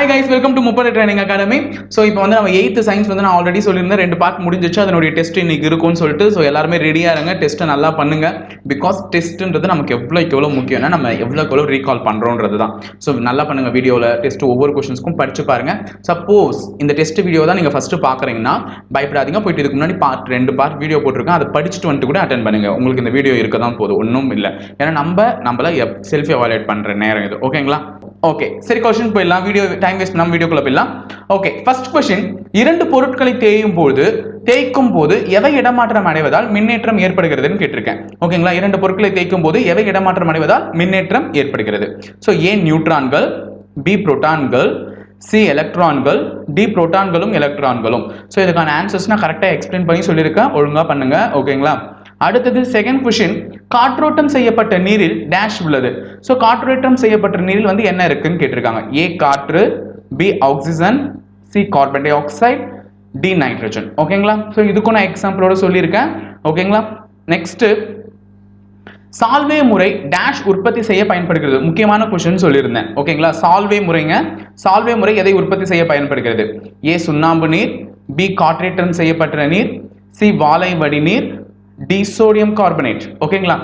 Hi guys, welcome to முப்படை training academy. So இப்போ வந்து நம்ம 8th சயின்ஸ் வந்து நான் ஆல்ரெடி சொல்லியிருந்தேன், 2 பார்ட் முடிஞ்சிச்சு. அதனுடைய டெஸ்ட் இன்னைக்கு இருக்கும்னு சொல்லிட்டு ஸோ எல்லாருமே ரெடியாக இருங்க, டெஸ்ட்டை நல்லா பண்ணுங்க. பிகாஸ் டெஸ்ட்டுன்றது நமக்கு எவ்வளோ முக்கியம்னா நம்ம எவ்வளோ ரீகால் பண்ணுறோன்றது தான். ஸோ நல்லா பண்ணுங்க, வீடியோவில் டெஸ்ட் ஒவ்வொரு கொஸ்டின்ஸ்க்கும் படிச்சு பாருங்க. சப்போஸ் இந்த டெஸ்ட் வீடியோ தான் நீங்கள் ஃபஸ்ட்டு பார்க்குறீங்கன்னா பயப்படாதீங்க, போயிட்டு இதுக்கு முன்னாடி ரெண்டு பார்ட் வீடியோ போட்டிருக்கேன், அதை படிச்சுட்டு வந்துட்டு கூட அட்டன் பண்ணுங்க. உங்களுக்கு இந்த வீடியோ இருக்க தான் போதும், ஒன்றும் இல்லை. ஏன்னா நம்மள செல்ஃப் எவாலுவேட் பண்ணுற நேரம் இது. ஓகேங்களா? ஓகே, சரி, क्वेश्चन போயிடலாம். வீடியோ டைம் வேஸ்ட், நம்ம வீடியோக்குள்ள போயிடலாம். ஓகே, ஃபர்ஸ்ட் क्वेश्चन, இரண்டு பொருட்களை தேய்க்கும் போது எவை இடமாற்றம் அடைவதால் மின்னேற்றம் ஏற்படுகிறதுன்னு கேட்டிருக்கேன். ஓகேங்களா? இரண்டு பொருட்களை தேய்க்கும் போது எவை இடமாற்றம் அடைவதால் மின்னேற்றம் ஏற்படுகிறது? ஸோ ஏ நியூட்ரான்கள், பி புரோட்டான்கள், சி எலக்ட்ரான்கள், டி புரோட்டான்களும் எலக்ட்ரான்களும். ஸோ இதுக்கான ஆன்சர்ஸ் நான் கரெக்டாக எக்ஸ்பிளைன் பண்ணி சொல்லியிருக்கேன், ஒழுங்கா பண்ணுங்க. ஓகேங்களா? அடுத்தது செகண்ட் क्वेश्चन, காற்றோட்டம் செய்யப்பட்ட நீரில் டேஷ் உள்ளது. ஸோ காற்றோட்டம் செய்யப்பட்ட நீரில் வந்து என்ன இருக்குன்னு கேட்டிருக்காங்க. ஏ காற்று, B oxygen, C carbon dioxide, D nitrogen. ஓகேங்களா? ஸோ இதுக்கும் நான் எக்ஸாம்பிளோட சொல்லியிருக்கேன். ஓகேங்களா? நெக்ஸ்ட், சால்வே முறை டேஷ் உற்பத்தி செய்ய பயன்படுகிறது. முக்கியமான கொஸ்டின் சொல்லியிருந்தேன். ஓகேங்களா? சால்வே முறைங்க, சால்வே முறை எதை உற்பத்தி செய்ய பயன்படுகிறது? ஏ சுண்ணாம்பு நீர், பி காற்றேற்றம் செய்யப்பட்ட நீர், சி வாலை வடி நீர், டி சோடியம் கார்பனேட். ஓகேங்களா?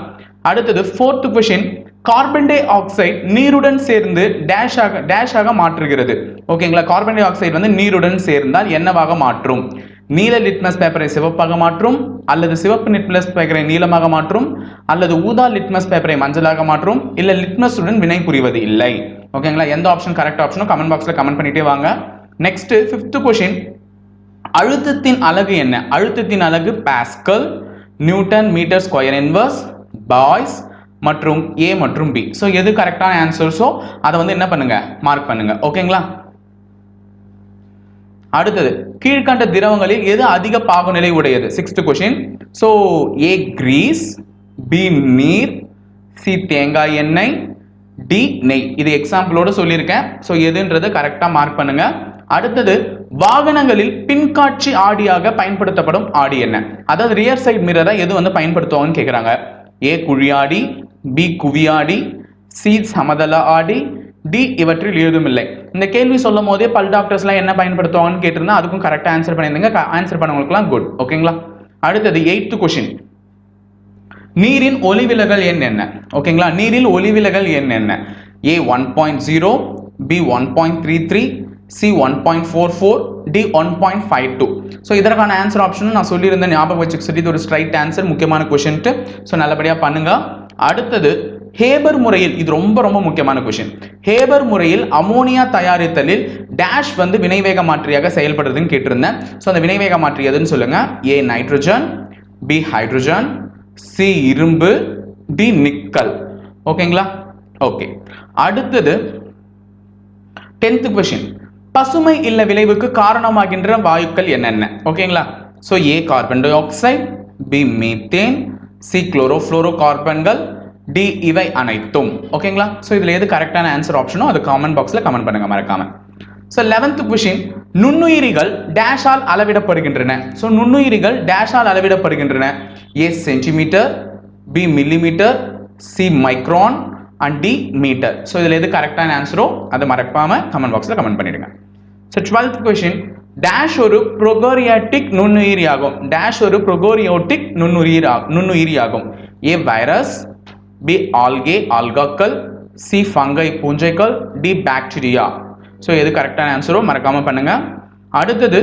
அடுத்தது fourth question, carbon dioxide நீருடன் சேர்ந்து டேஷாக மாற்றுகிறது. ஓகேங்களா? கார்பன் டை ஆக்சைடு வந்து நீருடன் சேர்ந்தால் என்னவாக மாற்றும்? நீல லிட்மஸ் பேப்பரை சிவப்பாக மாற்றும், அல்லது சிவப்பு லிட்மஸ் பேப்பரை நீலமாக மாற்றும், அல்லது ஊதா லிட்மஸ் பேப்பரை மஞ்சளாக மாற்றும், இல்ல லிட்மஸ் உடன் வினை புரிவது இல்லை. ஓகேங்களா? எந்த ஆப்ஷன் கரெக்ட் ஆப்ஷனும் கமெண்ட் பாக்ஸ்ல கமெண்ட் பண்ணிட்டே வாங்க. நெக்ஸ்ட் ஃபிஃப்த் क्वेश्चन, அழுத்தத்தின் அலகு என்ன? அழுத்தத்தின் அலகு pascal, newton metre square inverse, poise மற்றும் ஏ மற்றும் பி. ஸோ எது கரெக்டான ஆன்சர்ஸோ அதை வந்து என்ன பண்ணுங்க, மார்க் பண்ணுங்க. ஓகேங்களா? அடுத்தது, கீழ்கண்ட திரவங்களில் எது அதிக பாகுநிலை உடையது? Sixth question. ஸோ ஏ கிரீஸ், பி நீர், சி தேங்காய் எண்ணெய், டி நெய். இது எக்ஸாம்பிளோட சொல்லியிருக்கேன். ஸோ எதுன்றது கரெக்டா மார்க் பண்ணுங்க. அடுத்தது, வாகனங்களில் பின்காட்சி ஆடியாக பயன்படுத்தப்படும் ஆடி என்ன? அதாவது ரியர் சைடு மிரரை எது வந்து பயன்படுத்துவாங்கன்னு கேட்குறாங்க. ஏ குழியாடி, பி குவியாடி, சி சமதள ஆடி, டி இவற்றில் ஏதும் இல்லை. இந்த கேள்வி சொல்லும் போதே பல் டாக்டர்ஸ்லாம் என்ன பயன்படுத்துவாங்கன்னு கேட்டிருந்தா அதுக்கும் கரெக்டாக ஆன்சர் பண்ணியிருந்தீங்க. ஆன்சர் பண்ணவங்களுக்குலாம் குட். ஓகேங்களா? அடுத்தது 8th क्वेश्चन, நீரின் ஒளிவிலகல் எண் என்ன? ஓகேங்களா? நீரில் ஒளிவிலகல் எண் என்ன? ஏ 1.0, பி 1.33, சி 1.44, டி 1.52. ஸோ இதற்கான ஆன்சர் ஆப்ஷனும் நான் சொல்லியிருந்தேன், ஞாபகம் வச்சுக்க சொல்லி. இது ஒரு ஸ்ட்ரைட் ஆன்சர், முக்கியமான கொஸ்டின்ட்டு. ஸோ நல்லபடியாக பண்ணுங்க. அடுத்தது, ஹேபர் முறையில், இது ரொம்ப முக்கியமான கொஸ்டின். ஹேபர் முறையில் அமோனியா தயாரித்தலில் டேஷ் வந்து வினைவேக மாற்றியாக செயல்படுறதுன்னு கேட்டிருந்தேன். ஸோ அந்த வினைவேக மாற்றி எதுன்னு சொல்லுங்க. A nitrogen, B hydrogen, C இரும்பு, டி நிக்கல். ஓகேங்களா? ஓகே. அடுத்தது 10th क्वेश्चन, பசுமை இல்ல விளைவுக்கு காரணமாகின்ற வாயுக்கள் என்னென்ன? ஓகேங்களா? So A carbon dioxide, B methane, C chlorofluorocarbons, D இவை அனைத்தும். ஓகேங்களா? ஸோ இதுல எது கரெக்டான ஆன்சர் ஆப்ஷனோ அது காமெண்ட் பாக்ஸ்ல கமெண்ட் பண்ணுங்க மறக்காம. ஸோ 11th क्वेश्चन, நுண்ணுயிரிகள் டேஷால் அளவிடப்படுகின்றன. ஸோ நுண்ணுயிரிகள் டேஷால் அளவிடப்படுகின்றன. A centimetre, B millimetre, C micron and D metre. So இதில் எது கரெக்டான ஆன்சரோ அதை மறக்காம கமெண்ட் பாக்ஸில் கமெண்ட் பண்ணிடுங்க. ஸோ 12th क्वेश्चन, டேஷ் ஒரு ப்ரோகோரியாட்டிக் நுண்ணுயிரியாகும். டேஷ் ஒரு ப்ரோகோரியோட்டிக் நுண்ணுயிரியாகும். ஏ வைரஸ், பி ஆல்கே ஆல்காக்கள், சி ஃபங்கை பூஞ்சைகள், டி பாக்டீரியா. ஸோ எது கரெக்டான ஆன்சரோ மறக்காம பண்ணுங்க. அடுத்தது,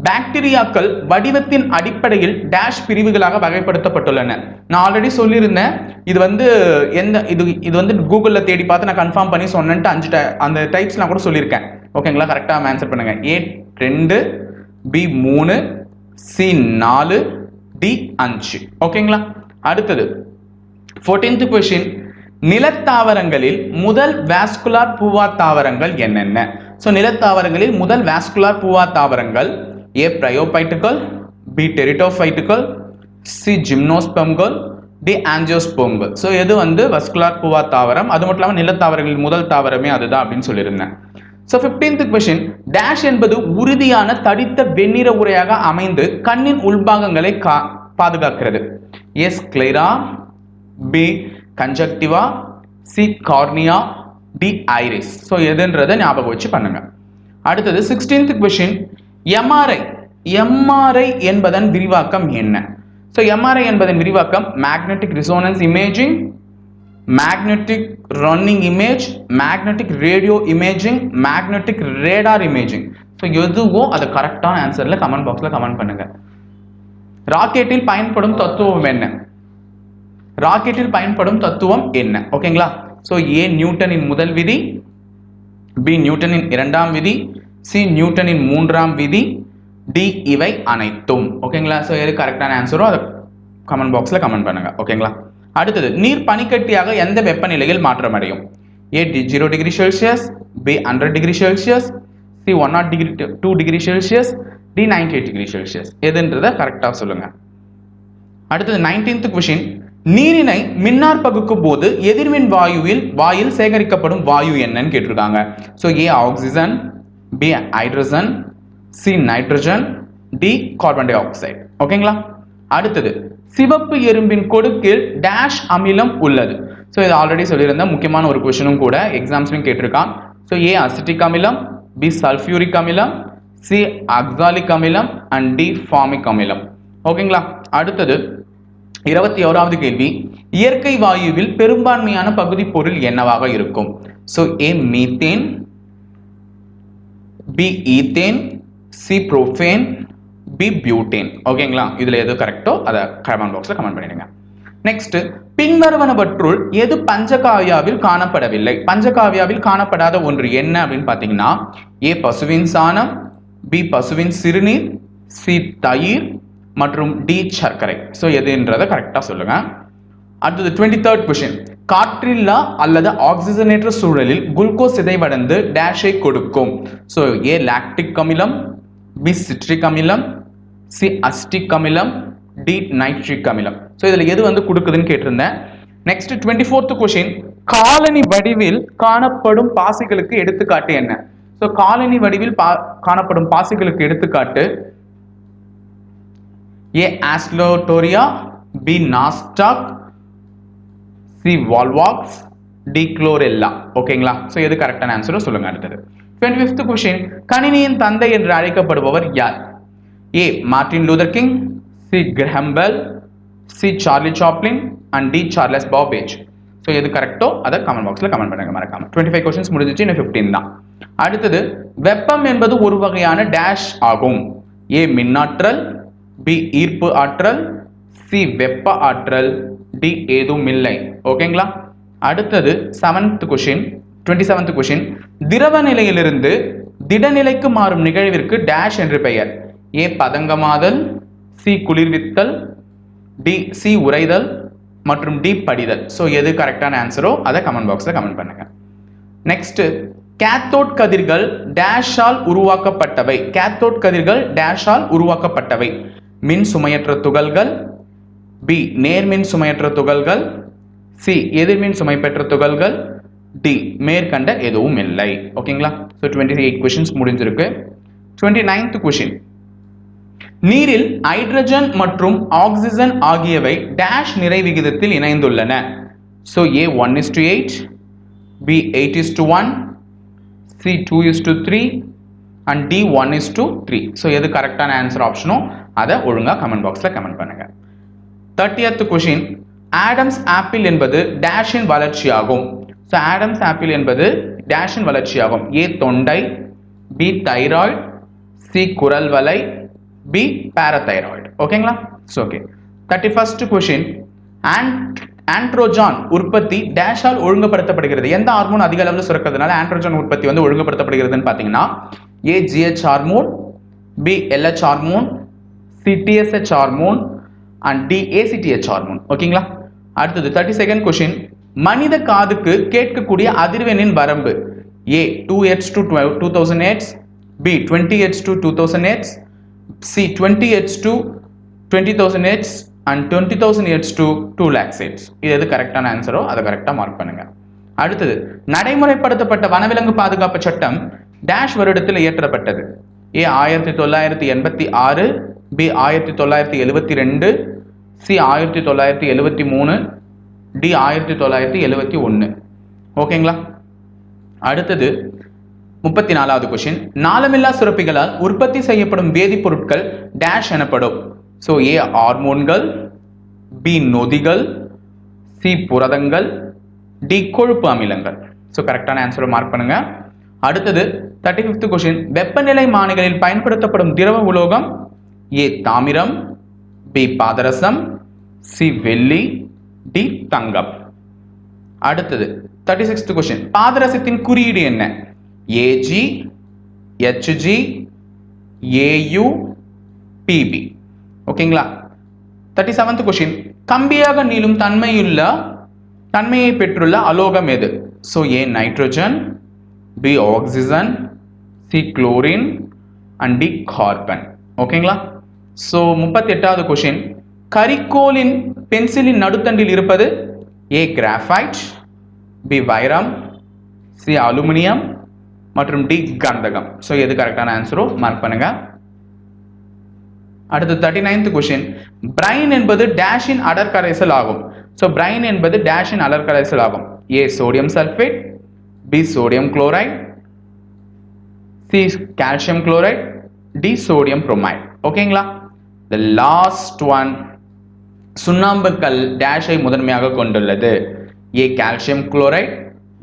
பாக்டீரியாக்கள் வடிவத்தின் அடிப்படையில் டேஷ் பிரிவுகளாக வகைப்படுத்தப்பட்டுள்ளன. நான் ஆல்ரெடி சொல்லியிருந்தேன், இது வந்து இது வந்து கூகுளில் தேடி பார்த்து நான் கன்ஃபார்ம் பண்ணி சொன்னேன்ட்டு 5 அந்த டைப்ஸ் நான் கூட சொல்லியிருக்கேன். ஓகேங்களா? கரெக்டாக ஆன்சர் பண்ணுங்க. ஏ 2, பி 3, சி 4, டி 5. ஓகேங்களா? அடுத்தது 14th क्वेश्चन, நிலத்தாவரங்களில் முதல் வாஸ்குலார் பூவா தாவரங்கள் என்னென்ன? ஸோ நிலத்தாவரங்களில் முதல் வாஸ்குலார் பூவா தாவரங்கள் ஏ பிரையோபைட்டுகள், பி டெரிட்டோஃபைட்டுகள், சி ஜிம்னோஸ்பெர்ம்கள், டி ஆஞ்சியோஸ்பெர்ம்கள். ஸோ எது வந்து வாஸ்குலார் பூவா தாவரம்? அது மட்டும் இல்லாமல் நிலத்தாவரங்களில் முதல் தாவரமே அதுதான் அப்படின்னு சொல்லியிருந்தேன். ஸோ 15th क्वेश्चन, டேஷ் என்பது உறுதியான தடித்த வெண்ணிற உரையாக அமைந்து கண்ணின் உள்பாகங்களை பாதுகாக்கிறது. A sclera, B conjunctiva, C cornea, D iris. So எதுன்றதை ஞாபகம் வச்சு பண்ணுங்க. அடுத்தது 16th கொஸ்டின் எம்ஆர்ஐ என்பதன் விரிவாக்கம் என்ன? ஸோ எம்ஆர்ஐ என்பதன் விரிவாக்கம் magnetic resonance imaging, magnetic running image, magnetic radio imaging, magnetic radar imaging. So எதுவோ அதை கரெக்டான ஆன்சர்ல கமெண்ட் பாக்ஸ்ல கமெண்ட் பண்ணுங்க. ராக்கெட்டில் பயன்படும் தத்துவம் என்ன? ராக்கெட்டில் பயன்படும் தத்துவம் என்ன? ஓகேங்களா? ஸோ ஏ நியூட்டனின் முதல் விதி, பி நியூட்டனின் இரண்டாம் விதி, சி நியூட்டனின் மூன்றாம் விதி, டி இவை அனைத்தும். ஓகேங்களா? ஸோ எது கரெக்டான ஆன்சரோ அதை கமெண்ட் பாக்ஸில் கமெண்ட் பண்ணுங்க. ஓகேங்களா? அடுத்தது நீர் பனிக்கட்டியாக எந்த வெப்பநிலையில் மாற்றம் அடையும்? A 0 degree Celsius, B 100 degree Celsius, C 102 degree Celsius, D 98 degree Celsius. எதுன்றதை கரெக்டாக சொல்லுங்க. அடுத்தது 19th கொஸ்டின் நீரினை மின்னார் பகுக்கும் போது எதிர்மின் வாயில் சேகரிக்கப்படும் வாயு என்னன்னு கேட்டிருக்காங்க. So A oxygen, B hydrogen, C nitrogen, D carbon dioxide. ஓகேங்களா? அடுத்தது சிவப்பு எறும்பின் கொடுக்கில் டேஷ் அமிலம் உள்ளது. ஸோ இது ஆல்ரெடி சொல்லியிருந்த முக்கியமான ஒரு கொஸ்டினும் கூட எக்ஸாம்ஸ்லையும் கேட்டிருக்கான். ஸோ ஏ அசிட்டிக் அமிலம், பி சல்ஃபியூரிக் அமிலம், சி ஆக்சாலிக் அமிலம் அண்ட் டி ஃபார்மிக் அமிலம். ஓகேங்களா? அடுத்தது 21வது கேள்வி இயற்கை வாயுவில் பெரும்பான்மையான பகுதி பொருள் என்னவாக இருக்கும்? So A methane, B ethane, C propane, B butane. ஓகேங்களா? இதுல எது கரெக்டோ அதை கமெண்ட் பாக்ஸ்ல கமெண்ட் பண்ணிடுங்க. நெக்ஸ்ட் பின்வருவனவற்றுள் எது பஞ்சகாவியாவில் காணப்படவில்லை? பஞ்சகாவியாவில் காணப்படாத ஒன்று என்ன அப்படின்னு பாத்தீங்கன்னா ஏ பசுவின் சாணம், பி பசுவின் சிறுநீர், சி தயிர் மற்றும் டி சர்க்கரை. ஸோ எதுன்றதை கரெக்டா சொல்லுங்க. அடுத்தது 23rd கொஸ்டின் காற்றில்லா அல்லது ஆக்சிஜனேற்ற சூழலில் குளுக்கோஸ் சிதைவடைந்து டேஷை கொடுக்கும். ஸோ ஏ லாக்டிக் அமிலம், பி சிட்ரிக் அமிலம், சி அசிட்டிக் அமிலம், டி நைட்ரிக் அமிலம். ஸோ இதுல எது வந்து கொடுக்குதுன்னு கேட்டிருந்தேன். நெக்ஸ்ட் 24th கொஸ்டின் காலனி வடிவில் காணப்படும் பாசிகளுக்கு எடுத்துக்காட்டு என்ன? ஸோ காலனி வடிவில் காணப்படும் பாசிகளுக்கு எடுத்துக்காட்டு A oscillatoria, B nostoc, C volvox, D chlorella. ஓகேங்களா? ஸோ எது கரெக்டான ஆன்சரோ சொல்லுங்க. அடுத்தது 25th கொஸ்டின் கணினியின் தந்தை என்று அழைக்கப்படுபவர் யார்? A Martin Luther King, C Graham Bell, C Charlie Chaplin and D Charles Babbage. So எது கரெக்டோ அதை கமெண்ட் பாக்ஸ்ல கமெண்ட் பண்ணுங்க மறக்காம. 25 கொஸ்டின்ஸ் முடிஞ்சிச்சு, இன்னும் 15 தான். அடுத்தது வெப்பம் என்பது ஒரு வகையான டேஷ் ஆகும். ஏ மின்னாற்றல், பி ஈர்ப்பு ஆற்றல், சி வெப்ப ஆற்றல், டி ஏதும் இல்லை. ஓகேங்களா? அடுத்தது 7th கொஸ்டின் 27th கொஸ்டின் திரவ நிலையிலிருந்து திடநிலைக்கு மாறும் நிகழ்விற்கு டேஷ் என்று பெயர். ஏ பதங்கமாதல், சி குளிர்வித்தல், டி சி உறைதல் மற்றும் டி படிதல். ஸோ எது கரெக்டான ஆன்சரோ அதை கமெண்ட் பாக்ஸ்ல கமெண்ட் பண்ணுங்க. நெக்ஸ்ட் கேத்தோட் கதிர்கள் டேஷால் உருவாக்கப்பட்டவை. கேத்தோட் கதிர்கள் டேஷால் உருவாக்கப்பட்டவை. மின் சுமையற்ற துகள்கள், பி நேர்மின் சுமையற்ற துகள்கள், சி எதிர்மின் சுமை பெற்ற துகள்கள், டி மேற்கண்ட எதுவும் இல்லை. ஓகேங்களா? ஸோ 28 கொஸ்டின்ஸ் முடிஞ்சிருக்கு. 29th கொஸ்டின் நீரில் ஹைட்ரஜன் மற்றும் ஆக்சிஜன் ஆகியவை டேஷ் நிறை விகிதத்தில் இணைந்துள்ளன. So A 1:8, B 8:1, C 2:3 and D 1:3. So எது கரெக்டான ஆன்சர் ஆப்ஷனோ அதை ஒழுங்கா கமெண்ட் பாக்ஸ்ல கமெண்ட் பண்ணுங்க. 30th கொஸ்டின் ஆடம்ஸ் ஆப்பிள் என்பது டேஷின் வளர்ச்சியாகும். ஸோ ஆடம்ஸ் ஆப்பிள் என்பது டேஷின் வளர்ச்சியாகும். ஏ தொண்டை, பி தைராய்டு, சி குரல் வலை, பி பாராதைராய்டு. ஓகேங்களா? ஓகே. 31st கொஸ்டின் ஆண்ட்ரோஜான் உற்பத்தி டேஷால் ஒழுங்குபடுத்தப்படுகிறது. எந்த ஹார்மோன் அதிக அளவில் சுரக்கிறதுனால ஆண்ட்ரோஜன் உற்பத்தி வந்து ஒழுங்குபடுத்தப்படுகிறதுன்னு பார்த்தீங்கன்னா A GH hormone, B LH hormone, C TSH hormone and D ACTH hormone. ஓகேங்களா? அடுத்தது 32nd கொஸ்டின் மனித காதுக்கு கேட்கக்கூடிய அதிர்வெண்ணின் வரம்பு. A 2Hz to 2000 Hz, B 20Hz to 2000 Hz, C 20Hz to 20,000 Hz and 20,000 Hz to 2 lakhs Hz. இது எது கரெக்டான ஆன்சரோ அதை கரெக்டா மார்க் பண்ணுங்க. அடுத்தது நடைமுறைப்படுத்தப்பட்ட வனவிலங்கு பாதுகாப்பு சட்டம் டேஷ் வருடத்தில் இயற்றப்பட்டது. ஏ 1986, பி 1972, சி 1973, டி 1971. ஓகேங்களா? அடுத்தது 34வது கொஸ்டின் நாளமில்லா சுரப்பிகளால் உற்பத்தி செய்யப்படும் வேதிப்பொருட்கள் டேஷ் எனப்படும். ஸோ ஏ ஹார்மோன்கள், பி நொதிகள், சி புரதங்கள், டி கொழுப்பு அமிலங்கள். ஸோ கரெக்டான ஆன்சரை மார்க் பண்ணுங்க. அடுத்தது 35th கொஸ்டின் வெப்பநிலை மானிகளில் பயன்படுத்தப்படும் திரவ உலோகம் ஏ தாமிரம், பி பாதரசம், சி வெள்ளி, டி தங்கம். அடுத்தது 36th கொஸ்டின் பாதரசத்தின் குறியீடு என்ன? AG, HG, AU, PB. ஓகேங்களா? 37th கொஸ்டின் கம்பியாக நீளும் தன்மையை பெற்றுள்ள அலோகம் எது? So A nitrogen, B oxygen, C chlorine and D carbon. ஓகேங்களா? ஸோ 38வது கொஸ்டின் கரிக்கோலின் பென்சிலின் நடுத்தண்டில் இருப்பது ஏ கிராஃபைட், பி வைரம், சி அலுமினியம் மற்றும் டி கந்தகம். ஸோ எது கரெக்டான ஆன்சரோ மார்க் பண்ணுங்க. அடுத்து 39th கொஸ்டின் பிரைன் என்பது டேஷின் அடர்கரைசல் ஆகும். ஸோ பிரைன் என்பது டேஷின் அடர்கரைசல் ஆகும். A sodium sulphate, B sodium chloride, C calcium chloride, D sodium bromide. ஓகேங்களா? தி லாஸ்ட் ஒன் சுண்ணாம்புக்கல் டேஷை முதன்மையாக கொண்டுள்ளது. A calcium chloride,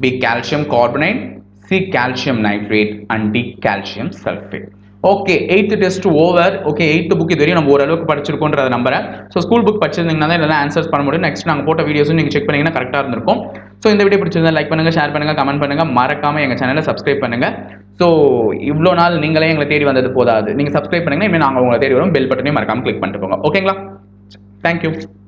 B calcium carbonate, C calcium nitrate and D calcium sulphate. Okay, 8th test over. Okay, 8th book இது வரையும் நம்ம ஓரளவுக்கு படிச்சிருக்கோன்றத நம்புறேன். ஸோ ஸ்கூல் புக் படிச்சிருந்தீங்கன்னா தான் இதெல்லாம் ஆன்சர்ஸ் பண்ண முடியும். நெக்ஸ்ட் நாங்கள் போட்ட வீடியோஸும் நீங்கள் செக் பண்ணீங்கன்னா கரெக்டாக இருந்திருக்கும். ஸோ இந்த வீடியோ பிடிச்சிருந்தா லைக் பண்ணுங்க, ஷேர் பண்ணுங்க, கமெண்ட் பண்ணுங்க, மறக்காம எங்கள் சேனலை சப்ஸ்கிரைப் பண்ணுங்க. ஸோ இவ்வளோ நாள் நீங்களே எங்களை தேடி வந்தது போதாது, நீங்கள் சப்ஸ்கிரைப் பண்ணுங்க, இனிமேல் நாங்கள் உங்களை தேடி வரும். பெல் பட்டனையும் மறக்காம கிளிக் பண்ணிட்டு போங்க. ஓகேங்களா? தேங்க்யூ.